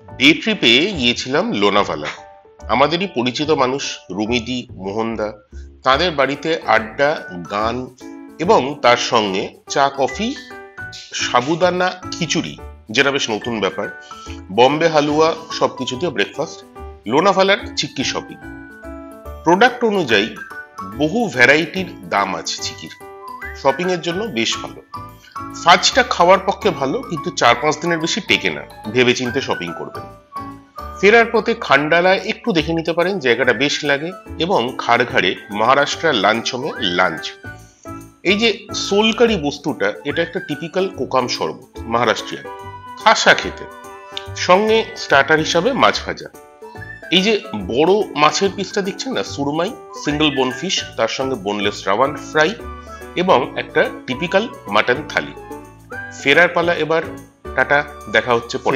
Day ট্রিপে গিয়েছিলাম লোনাভালা। আমাদেরই পরিচিত মানুষ রুমিদি, মোহনদা, তাদের বাড়িতে আড্ডা, গান এবং তার সঙ্গে চা, কফি, সাবুদানা খিচুড়ি, যেটা বেশ নতুন ব্যাপার, বম্বে হালুয়া, সবকিছু দিয়ে ব্রেকফাস্ট। লোনাভালার চিক্কি শপিং, প্রোডাক্ট অনুযায়ী বহু ভ্যারাইটির দাম আছে চিকির। শপিং এর জন্য বেশ ভালো। ফাজটা খাওয়ার পক্ষে ভালো, কিন্তু 4-5 দিনের বেশি টেকে না, ভেবেচিন্তে শপিং করবেন। ফেরার পথে খান্ডালায় একটু দেখে নিতে পারেন, জায়গাটা বেশ লাগে। এবং খাড়ঘাড়ে মহারাষ্ট্রের লাঞ্চমে লাঞ্চ। এই যে সোলকারি বস্তুটা, এটা একটা টিপিক্যাল কোকাম শরবত, মহারাষ্ট্রিয়ান, খাসা খেতে। সঙ্গে স্টার্টার হিসাবে মাছ ভাজা। এই যে বড় মাছের পিসটা দেখছেন না, সুরমাই, সিঙ্গেল বোন ফিশ, তার সঙ্গে বোনলেস রাওয়ান ফ্রাই এবং একটা টিপিক্যাল মাটন থালি। ফেরার পালা এবার। টাটা, দেখা হচ্ছে পরে।